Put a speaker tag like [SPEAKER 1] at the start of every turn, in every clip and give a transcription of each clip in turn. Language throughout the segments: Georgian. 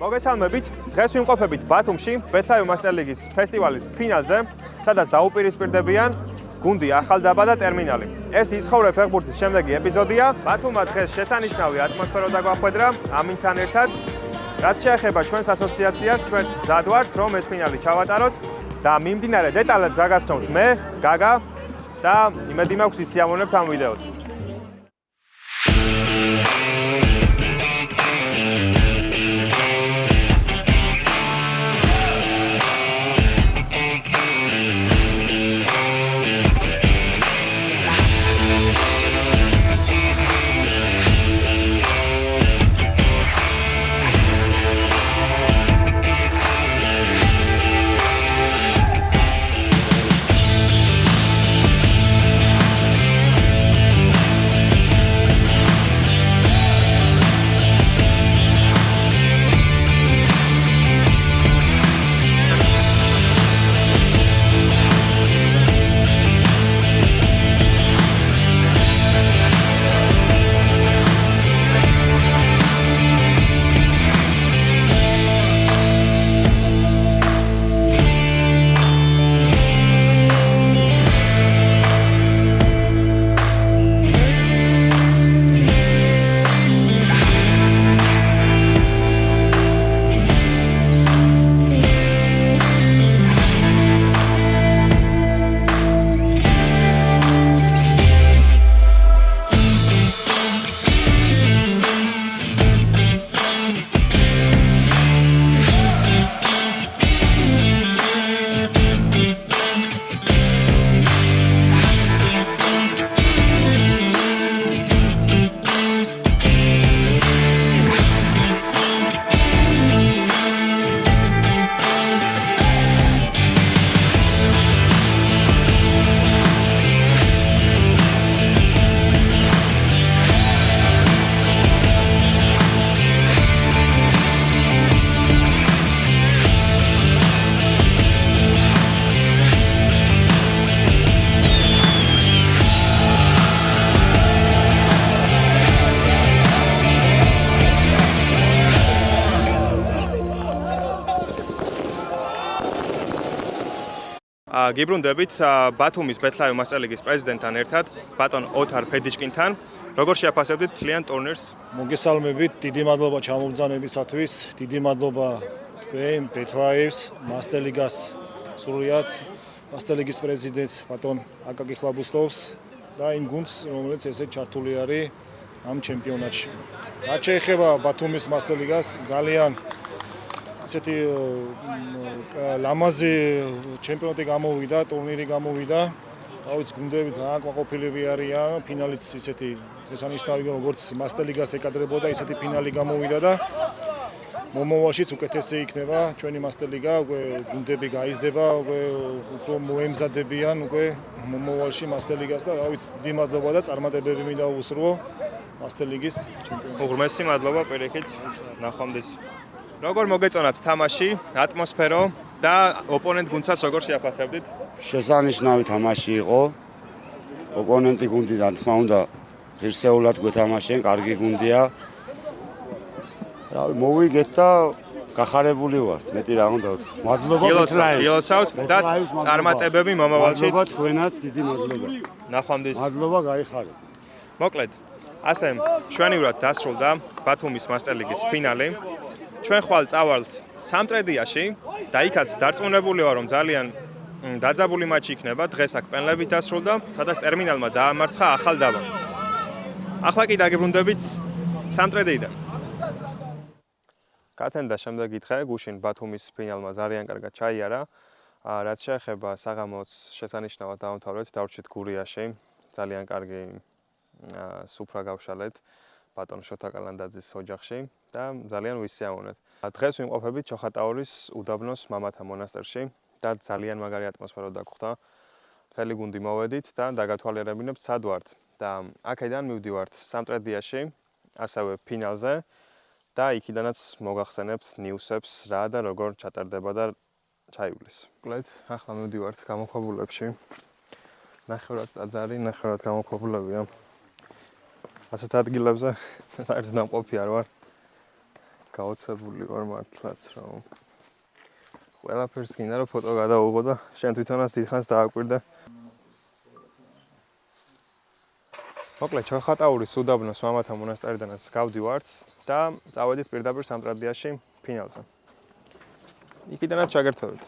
[SPEAKER 1] მოგესალმებით. დღეს ვიმყოფებით ბათუმში, ბეთლაიუ მასტერლიგის ფესტივალის ფინალზე, სადაც დაუპირისპირდებიან გუნდი ახალდაბა და ტერმინალი. ეს იცხოვრე ფეხბურთის შემდეგი ეპიზოდია. ბათუმმა დღეს შესანიშნავი ატმოსფერო დაგვახვედრა ამინთან ერთად. რაც შეეხება ჩვენს ასოციაციას, ჩვენც მზად ვართ, რომ ეს ფინალი ჩავატაროთ და მიმდინარე დეტალებს გაგაცნობთ მე, გაგა და იმედი მაქვს ისიამოვნებთ ამ ვიდეოთ. გიბრუნდებით ბათუმის ბეთლაიუ მასტერლიგის პრეზიდენტთან ერთად, ბატონ ოთარ ფედიჩკინთან. როგორ შეაფასებდით თლიან ტურნირს?
[SPEAKER 2] მოგესალმებით, დიდი მადლობა ჩამოგზავნებისათვის, დიდი მადლობა თქვენ ბეთლაიუს მასტერლიგას სრულიად მასტერლიგის პრეზიდენტს ბატონ აკაკი ხლაბუსტოვს და იმ გუნდს, რომელიც ესე ჩართული არის ამ ჩემპიონატში. რაც შეეხება ბათუმის მასტერლიგას, ძალიან ესეთი ლამაზი ჩემპიონატი გამოვიდა, ტურნირი გამოვიდა. თავის გუნდები ძალიან კმაყოფილები არიან, ფინალიც ისეთი შესანიშნავი, როგორც მასტერლიგას ეკადრებოდა, ისეთი ფინალი გამოვიდა და მომავალშიც უკეთესი იქნება ჩვენი მასტერლიგა, უკვე გუნდები გაიზრდება, უკვე უფრო მოემზადებიან უკვე მომავალში მასტერლიგას და რა ვიცი, დიდი მადლობა და წარმატებები მინდა უსურვო მასტერლიგის ჩემპიონატს.
[SPEAKER 1] უღრმესი მადლობა პირიქით, ნახვამდის. როგორ მოგეწონათ თამაში, ატმოსფერო და ოპონენტ გუნდსაც როგორ შეაფასებდით?
[SPEAKER 3] შესანიშნავი თამაში იყო. ოპონენტი გუნდიდან თქმა უნდა ღირსეულად გვეთამაშენ, კარგი გუნდია. რავი, მოვიგეთ და გახარებული ვართ. მეტი რა უნდა ვთქვა. მადლობა ბეთლაიუს
[SPEAKER 1] და წარმატებები მომავალშიც.
[SPEAKER 3] მადლობა თქვენაც, დიდი მადლობა.
[SPEAKER 1] ნახვამდის.
[SPEAKER 3] მადლობა, გაიხარეთ.
[SPEAKER 1] მოკლედ, ასე ჩვენივრად დასრულდა ბათუმის მასტერლიგის ფინალი. ჩვენ ხვალ წავალთ სამტრედიაში და იქაც დარწმუნებული ვარ, რომ ძალიან დაძაბული მატჩი იქნება. დღეს აქ პენლებით დასრულდა, სადაც ტერმინალმა დაამარცხა ახალდაბა. ახლა კი დაგიბრუნდებით სამტრედიიდან. გათენდა შემდეგი დღე გუშინ ბათუმის ფინალმა ძალიან კარგად ჩაიარა. რაც შეეხება საღამოს შესანიშნავად დაამთავრეთ, დავრჩით გურიაში. ძალიან კარგი სუფრა გავშალეთ ბატონ შოთა კალანდაძის ოჯახში და ძალიან ვისიამოვნეთ. დღეს ვიმყოფებით ჩოხატაურის უდაბნოს მამათა მონასტერში და ძალიან მაგარი ატმოსფერო დაგხვდა. მთელი გუნდი მოვედით და დაგათვალიერებინებთ სად ვართ და აქედან მივდივართ სამტრედიაში, ასევე ფინალზე და იქიდანაც მოგახსენებთ ნიუსებს რა და როგორ ჩატარდება და ჩაივლის. კლეთ, ახლა მივდივართ გამოქვაბულებში. ნახევრად ტაძარი, ნახევრად გამოქვაბულებია. ასეთ ადგილებზე საერთოდ დამყოფი არ ვარ. გაოცებული ვარ მართლაც რა. ყველაფერს გინდა რომ ფოტო გადავუღო და შენ თვითონაც დიდხანს დააკვირდა. მოკლედ ჩოხატაურის უდაბნოს მამათა მონასტერიდანაც გავდივართ და წავედით პირდაპირ სამტრედიაში ფინალზე. იქიდანაც ჩაგერთვებით.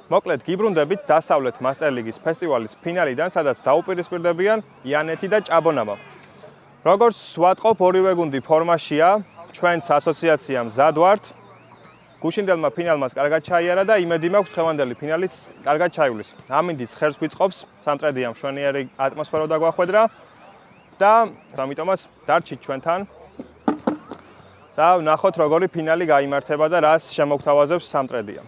[SPEAKER 1] მოკლედ გიბრუნდებით დასავლეთ მასტერლიგის ფესტივალის ფინალიდან, სადაც დაუპირისპირდებიან იანეთი და ჭაბონამა. როგორც ვატყობ, ორივე გუნდი ფორმაშია, ჩვენც ასოციაცია მზად ვართ. გუშინდელმა ფინალმას კარგად ჩაიარა და იმედი მაქვს დღევანდელი ფინალიც კარგად ჩაივლის. ამინდიც ხერს გვიწყობს, სამტრედია მშვენიერი ატმოსფერო დაგვახვედრა და ამიტომაც დარჩით ჩვენთან. და ვნახოთ როგორი ფინალი გაიმართება და რას შემოგთავაზებს სამტრედია.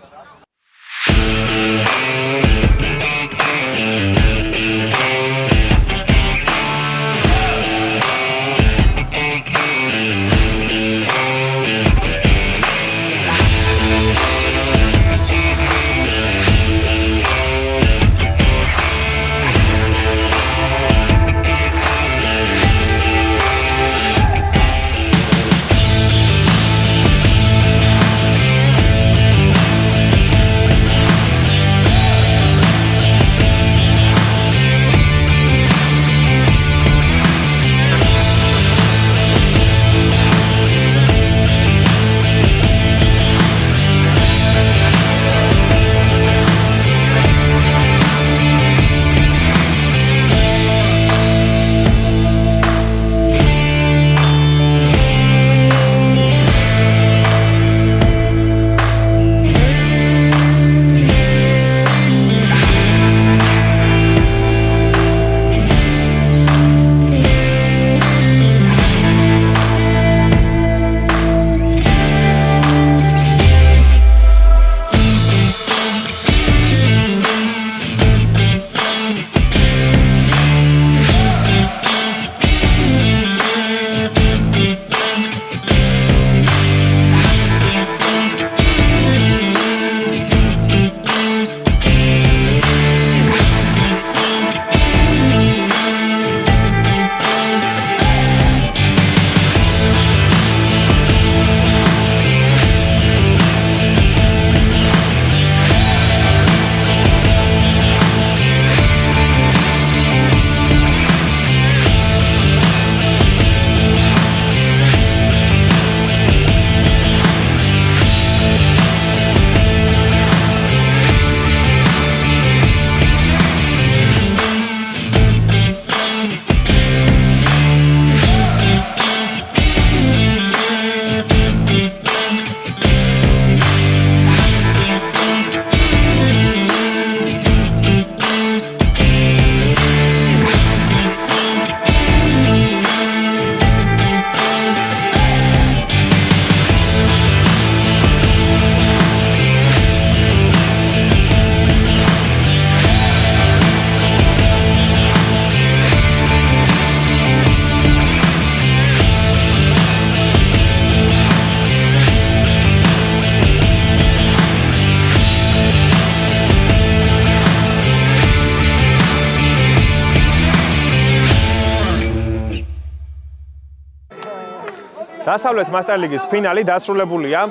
[SPEAKER 1] დასავლეთ მასტერლიგის ფინალი დასრულებულია,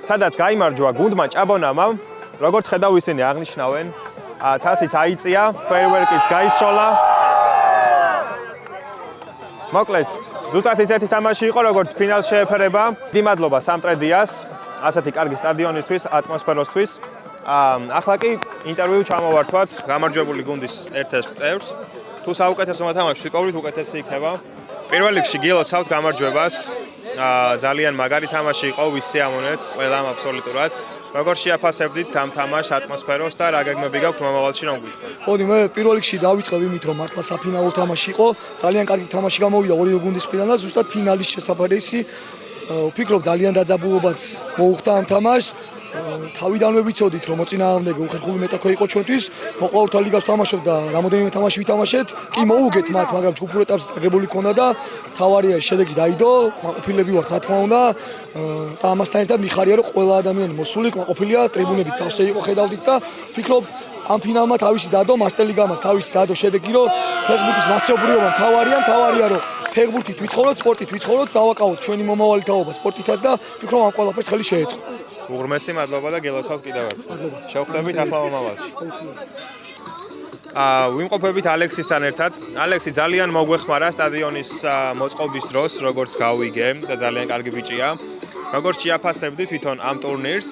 [SPEAKER 1] სადაც გაიმარჯვა გუნდმა ჭაბონამამ. როგორც ხედავ, ისინი აღნიშნავენ, თასიც აიწია, ფეიერვერკიც გაისროლა. მოკლედ, ზუსტად ისეთი თამაში იყო, როგორც ფინალს შეეფერება. დიდი მადლობა სამტრედიას, ასეთი კარგი სტადიონისთვის, ატმოსფეროსთვის. ახლა კი ინტერვიუ ჩამოვართვათ გამარჯვებული გუნდის ერთ-ერთ წევრს. თუ საუკეთესო მოთამაშე ვიპოვოთ, უკეთესი იქნება. პირველ რიგში გილოცავთ გამარჯვებას. ძალიან მაგარი თამაში იყო, ვისი ამონეთ, ყველამ აბსოლუტურად. როგორ შეაფასებდით ამ თამაშს, ატმოსფეროს და რა გეგმები გაქვთ მომავალში რომ გვითხრათ?
[SPEAKER 4] ხოდი მე პირველ რიგში დავიწყებ იმით, რომ მართლა საფინალო თამაში იყო, ძალიან კარგი თამაში გამოვიდა ორივე გუნდის მხრიდან და ზუსტად ფინალის შესაძლებელში ვფიქრობ ძალიან დაძაბულობაც მოუხდა ამ თამაშს. თავიდანვე ვიცოდით რომ მოწინააღმდეგე უხერხული მეტოქე იყო ჩვენთვის, მოყავთ ლიგას თამაშობ და რამოდენიმე თამაში ვითამაშეთ, კი მოუგეთ მათ, მაგრამ ჯგუფურ ეტაპზე წაგებული ქონდა და თავარია შედეგი დაიდო, კმაყოფილები ვართ რა თქმა უნდა და ამასთან ერთად მიხარია რომ ყველა ადამიანი მოსული კმაყოფილია, ტრიბუნებით სავსე იყო ხედავდით და ვფიქრობ ამ ფინალმა თავისი დადო, მასტერლიგამას თავისი დადო შედეგი რომ ფეხბურთის მასშტაბურობა თავარია რომ ფეხბურთით ვიცხოვროთ, სპორტით ვიცხოვროთ, დავაკავოთ ჩვენი მომავალი თაობა სპორტითაც და ვფიქრობ ამ ყველაფერს ხელი შეეწყო.
[SPEAKER 1] უღრმესი მადლობა და გელოცავთ კიდევ ერთხელ. შევხვდებით ახლა მომავალში. ვიმყოფებით ალექსისთან ერთად. ალექსი ძალიან მოგვეხმარა სტადიონის მოწყობის დროს, როგორც გავიგე და ძალიან კარგი ბიჭია. როგორც შეაფასებდი თვითონ ამ ტურნირს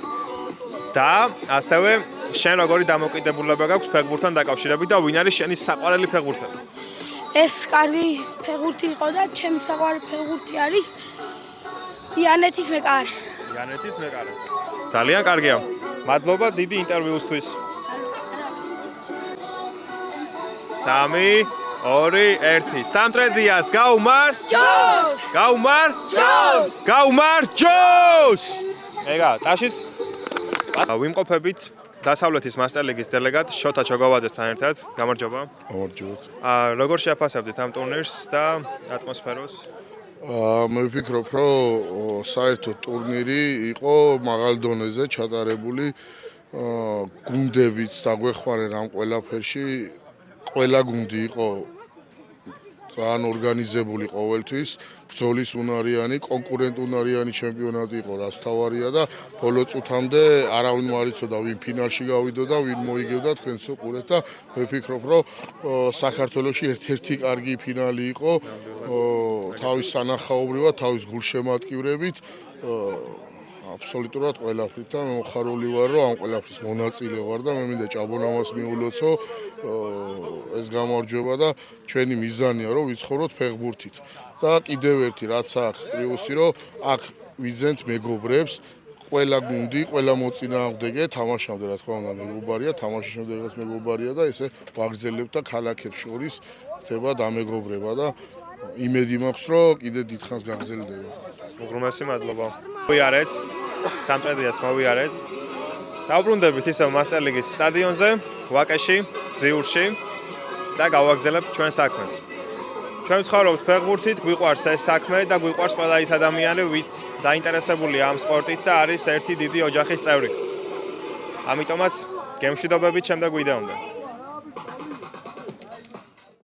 [SPEAKER 1] და ასევე შენ როგორი დამოკიდებულება გაქვს ფეხბურთთან დაკავშირებით და ვინ არის შენი საყვარელი ფეხბურთელი?
[SPEAKER 5] ეს კარგი ფეხბურთი იყო და ჩემი საყვარელი ფეხბურთი არის იანეთის მეკარე.
[SPEAKER 1] იანეთის მეკარე. ძალიან კარგია. მადლობა დიდი ინტერვიუსთვის. 3 2 1 სამტრედიას გაუმარ
[SPEAKER 5] ჯოს!
[SPEAKER 1] გაუმარ
[SPEAKER 5] ჯოს!
[SPEAKER 1] გაუმარ ჯოს! ეგა ტაშიც ვიმყოფებით დასავლეთის მასტერლიგის დელეგატ შოთა ჩოგოვაძესთან ერთად. გამარჯობა.
[SPEAKER 6] გამარჯობათ.
[SPEAKER 1] როგორ შეაფასებდით ამ ტურნირს და ატმოსფეროს?
[SPEAKER 6] მე ვფიქრობ, რომ საერთოდ ტურნირი იყო მაღალ დონეზე ჩატარებული. გუნდებიც დაგვეხმარენ ამ ყველაფერში. ყველა გუნდი იყო ძალიან ორგანიზებული ყოველთვის, ბრძოლის უნარიანი, კონკურენტუნარიანი ჩემპიონატი იყო, რაც თავარია და ბოლო წუთამდე არავინ არ იცოდა ვინ ფინალში გავიდოდა, ვინ მოიგებდა, თქვენც უყურეთ და მე ვფიქრობ, რომ საქართველოში ერთ-ერთი კარგი ფინალი იყო, თავის სანახაობრივად, თავის გულშემატკივრებით, აბსოლუტურად ყველაფრით და მე მოხარული ვარ, რომ ამ ყველაფრის მონაწილე ვარ და მე მინდა ჭაბონამას მიულოცო ეს გამარჯვება და ჩვენი მიზანია რომ ვიცხოვროთ ფეხბურთით. და კიდევ ერთი რაც აქვს პლუსი, რომ აქ ვიძენთ მეგობრებს, ყველა გუნდი, ყველა მოწინააღმდეგე თამაშამდე რა თქმა უნდა მეგობარია, თამაშის შემდეგაც მეგობარია და ესე ვაგრძელებთ და ქალაქებს შორის ხდება დამეგობრება და იმედი მაქვს რომ კიდე დიდხანს გაგრძელდება.
[SPEAKER 1] უღრმესი მადლობა. მოვიარეთ. სამტრედიას მოვიარეთ. დავბრუნდებით ისევ მასტერლიგის სტადიონზე, ვაკეში, ზიურში და გავაგრძელებთ ჩვენ საქმეს. ჩვენ ვცხოვრობთ ფეხბურთით, გვიყვარს ეს საქმე და გვიყვარს ყველა ის ადამიანი, ვინც დაინტერესებულია ამ სპორტით და არის ერთი დიდი ოჯახის წევრი. ამიტომაც გემშვიდობებით შემდეგ ვიდეომდე.